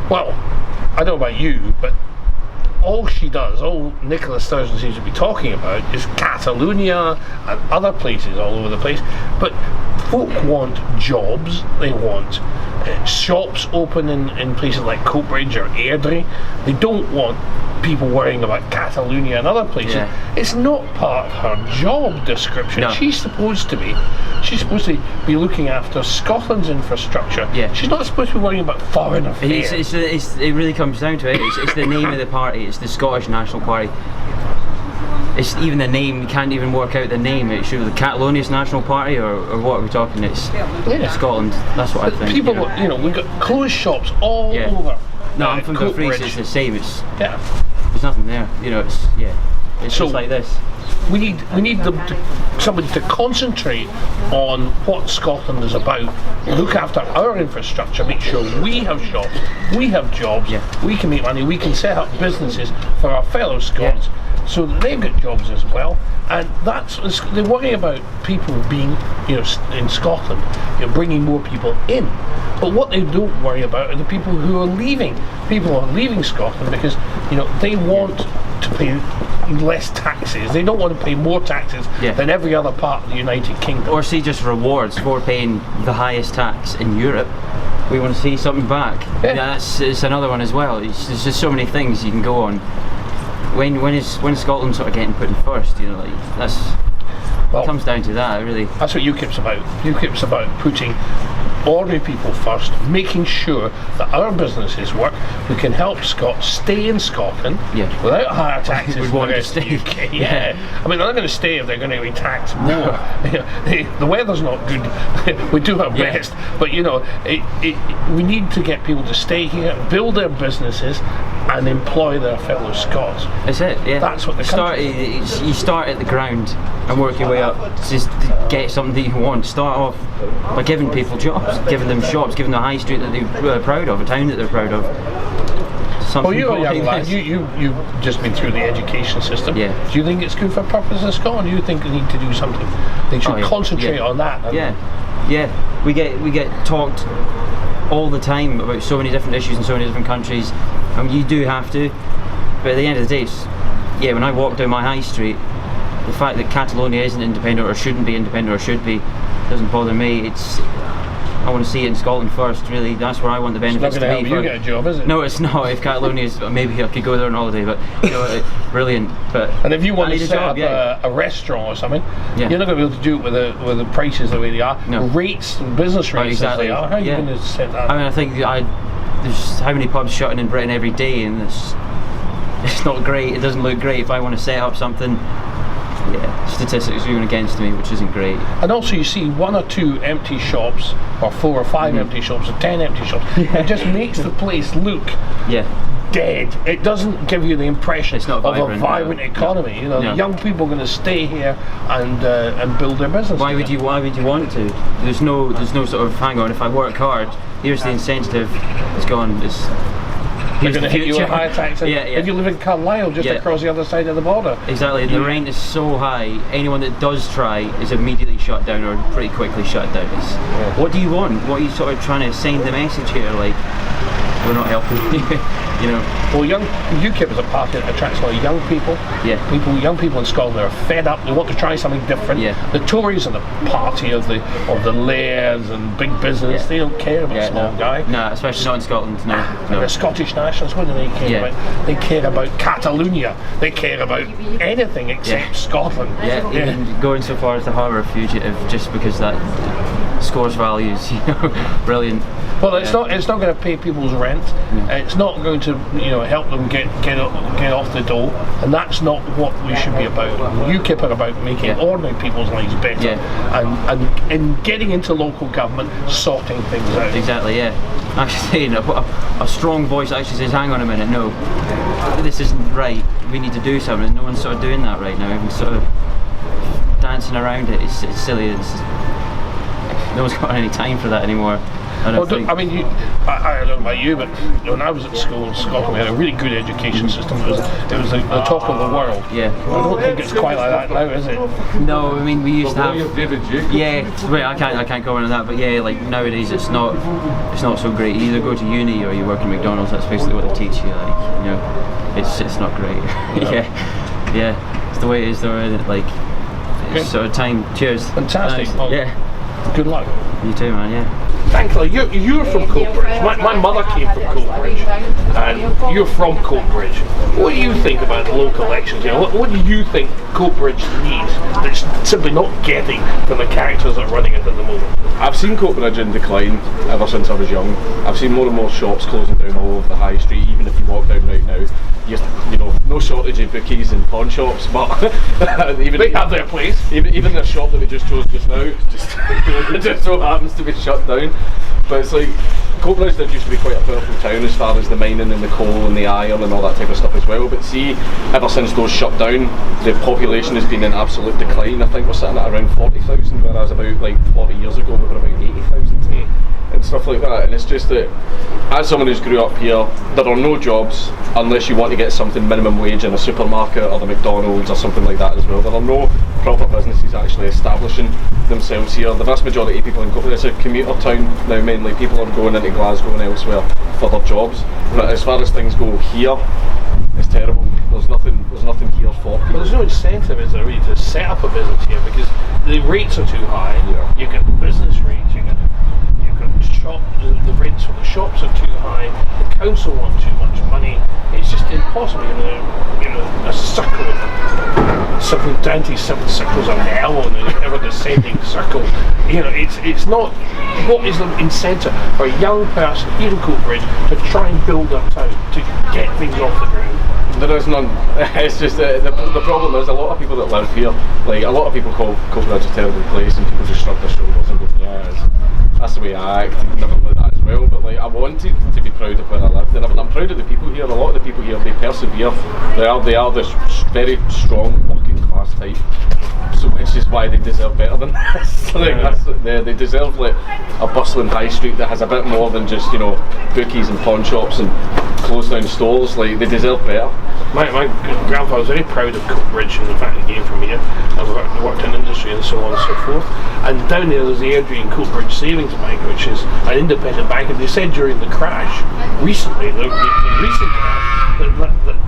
Well, I don't know about you, but all Nicola Sturgeon seems to be talking about is Catalonia and other places all over the place. But folk want jobs, they want shops open in places like Coatbridge or Airdrie. They don't want people worrying about Catalonia and other places. Yeah. It's not part of her job description. No. She's supposed to be looking after Scotland's infrastructure. Yeah. She's not supposed to be worrying about foreign affairs. It really comes down to it. It's the name of the party. It's the Scottish National Party. It's even the name. You can't even work out the name. It should be the Catalonian National Party, or what are we talking? It's Scotland. That's what I think. People, we've got closed shops all over. No, I'm from Coatbridge. It's the same. There's nothing there. It's So just like this. We need somebody to concentrate on what Scotland is about, look after our infrastructure, make sure we have shops, we have jobs, we can make money, we can set up businesses for our fellow Scots so that they've got jobs as well. And they worry about people being, in Scotland, bringing more people in. But what they don't worry about are the people who are leaving. People are leaving Scotland because, they want to pay less taxes. They don't want to pay more taxes than every other part of the United Kingdom. Or see just rewards for paying the highest tax in Europe. We want to see something back. It's another one as well. There's just so many things you can go on. When is Scotland sort of getting put in first? It comes down to that, really. That's what UKIP's about. UKIP's about putting ordinary people first, making sure that our businesses work. We can help Scots stay in Scotland without higher taxes We'd want to stay. UK. I mean, they're not going to stay if they're going to be taxed more. The weather's not good. We do our best, but we need to get people to stay here, build their businesses, and employ their fellow Scots. That's it. Yeah. That's what you start at the ground and work your way up. Just to get something that you want. Start off by giving people jobs, giving them shops, giving them a high street that they're proud of, a town that they're proud of. Well, you're a young lad. You've just been through the education system. Yeah. Do you think it's good for purpose in Scotland? Do you think they need to do something? They should concentrate on that. We get talked all the time about so many different issues in so many different countries, and you do have to. But at the end of the day, when I walk down my high street, the fact that Catalonia isn't independent or shouldn't be independent or should be doesn't bother me. I want to see it in Scotland first, really. That's where I want the benefits to be. It's not going to help you get a job, is it? No, it's not. If Catalonia is, maybe I could go there on holiday, but brilliant. But and if you want to set up a restaurant or something, you're not going to be able to do it with the prices the way they are. No. Rates, business rates as they are. How are you going to set that? I mean, I think there's how many pubs shutting in Britain every day, and it's not great. It doesn't look great. If I want to set up something, statistics are going against me, which isn't great. And also you see 1 or 2 empty shops, or 4 or 5 empty shops, or 10 empty shops. It just makes the place look dead. It doesn't give you the impression of a vibrant economy. The young people are going to stay here and build their business. Why would you want to? There's no sort of hang on. If I work hard, here's the incentive. It's gone. They're going to hit you with higher taxes. If you live in Carlisle, just across the other side of the border. Exactly, the rent is so high, anyone that does try is immediately shut down or pretty quickly shut down. What do you want? What are you sort of trying to send the message here? Like, we're not helping you. Well, UKIP is a party that attracts a lot of young people. Young people in Scotland are fed up. They want to try something different. The Tories are the party of the lairds and big business. They don't care about a small guy. No, especially not in Scotland. No. The Scottish nationalists, what do they care about? They care about Catalonia. They care about anything except Scotland. Even going so far as to harbour a fugitive just because that scores values. Brilliant. Well, it's not going to pay people's rent. It's not going to help them get off the dole, and that's not what we should be about. UKIP are about making ordinary people's lives better, and getting into local government, sorting things out. Exactly. Actually, a strong voice actually says, "Hang on a minute, no, this isn't right. We need to do something." No one's sort of doing that right now. Everyone's sort of dancing around it. It's silly. No one's got any time for that anymore. I mean, I don't know about you, but when I was at school in Scotland, we had a really good education system. It was the talk of the world. Yeah. I don't think it's quite like that now, is it? No, I mean we used to have. Yeah, wait, I can't comment on that, but yeah, like nowadays it's not so great. You either go to uni or you work in McDonald's. That's basically what they teach you. Like, you know, it's not great. yeah, it's the way it is though. Isn't it? Like, it's sort of time. Cheers. Fantastic. Well, yeah. Good luck. You too, man. Yeah. Thankfully, you're from Coatbridge. My mother came from Coatbridge, and you're from Coatbridge. What do you think about the local elections? You know, what do you think Coatbridge needs that's simply not getting from the characters that are running it at the moment? I've seen Coatbridge in decline ever since I was young. I've seen more and more shops closing down all over the high street. Even if you walk down right now, you know, no shortage of bookies and pawn shops, but even They have their place. Even the shop that we just chose just now, just so happens to be shut down. But it's like, Coatbridge did used to be quite a powerful town as far as the mining and the coal and the iron and all that type of stuff as well. But see, ever since those shut down, the population has been in absolute decline. I think we're sitting at around 40,000, whereas about like 40 years ago we were about 80,000 and stuff like that. And it's just that, as someone who's grew up here, there are no jobs unless you want to get something minimum wage in a supermarket or the McDonald's or something like that as well. There are no proper businesses actually establishing themselves here. The vast majority of people in Coatbridge, it's a commuter town now mainly. People are going into Glasgow and elsewhere for their jobs. But as far as things go here, it's terrible. There's nothing here for people. Well, there's no incentive, is there, really, to set up a business here because the rates are too high. Yeah. You get business rates, you've got shop, the rents for the shops are too high. The council want too much money. It's just impossible. You know, a circle of down to 7 circles of hell and an ever descending circle. You know, it's not. What is the incentive for a young person here in Coatbridge to try and build a town, to get things off the ground? There is none. It's just the problem is a lot of people that live here, like a lot of people call Coatbridge a terrible place, and people just shrug their shoulders and go, yeah, that's the way I act, and everything like that as well. But like, I wanted to be proud of where I lived, and I'm proud of the people here. A lot of the people here, they persevere. They are this very strong working class type. So it's just why they deserve better than this. They deserve like a bustling high street that has a bit more than just, you know, bookies and pawn shops and closed down stores. Like, they deserve better. My grandfather was very proud of Coatbridge and the fact he came from here and worked in industry and so on and so forth. And down there there's the Airdrie Coatbridge Savings Bank, which is an independent bank, and they said during the crash, recently, the recent crash,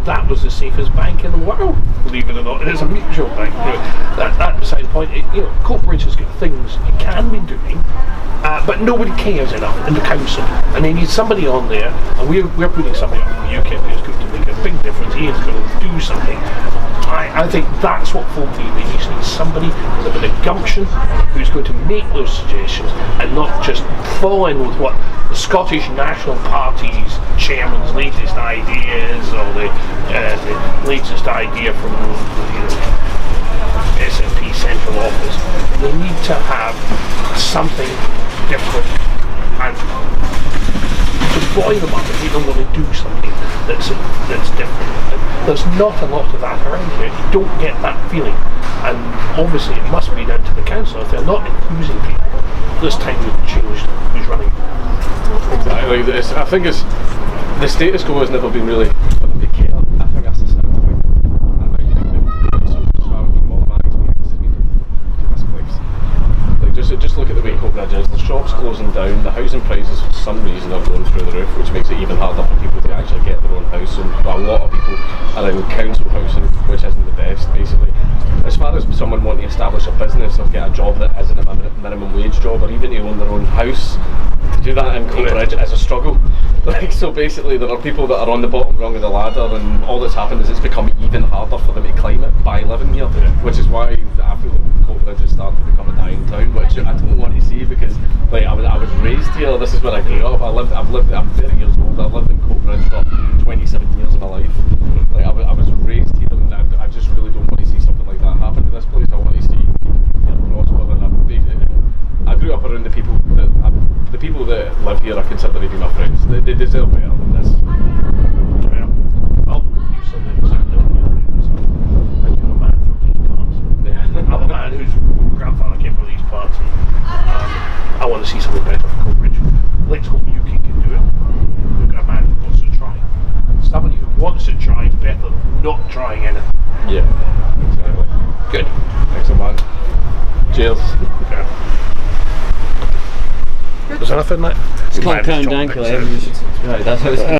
that was the safest bank in the world, believe it or not. It is a mutual bank. You know, that beside the point. Coatbridge has got things it can be doing, but nobody cares enough in the council, and they need somebody on there, and we're putting somebody on the UK who's going to make a big difference. He is going to do something. I think that's what folk need. They just need somebody with a bit of gumption who's going to make those suggestions and not just fall in with what the Scottish National Party's chairman's latest ideas or the latest idea from SNP central office. They need to have something different and to buoy them up if they don't want to do something that's different. And there's not a lot of that around here. You don't get that feeling, and obviously it must be down to the council. If they're not enthusing people, this time we've changed who's running. Exactly. I think it's the status quo has never been really for them to care. I think that's the simple thing. And I think that so far from all my experience has been this place. Like just look at the way Coatbridge is. The shops closing down, the housing prices for some reason are going through the roof, which makes it even harder for people to actually get their own house, and a lot of people are in council housing, which isn't the best basically. As far as someone wanting to establish a business or get a job that isn't a minimum wage job, or even to own their own house, to do that in Coatbridge is a struggle. Like, so basically there are people that are on the bottom rung of the ladder, and all that's happened is it's become even harder for them to climb it by living here, which is why I feel that Coatbridge is starting to become a dying town, which I don't want to see, because like I was raised here. This is where I grew up. I'm 30 years old. I've lived in Coatbridge for 27 years of my life. Like I was raised here, and I just really don't want to see something like that happen to this place. I want to see prosper, and I grew up around the people that live here. I consider to be my friends. They deserve better than this. Well, you said that exactly what you're doing, so, and you're a man from these parts. Yeah. I'm a man whose grandfather came from these parts, and I want to see something better for Coatbridge. wants to try is better than not trying anything. Yeah, exactly. Good. Excellent, man. Cheers. Okay. Was there anything that? Can't count down, Claire. Right, that's how it's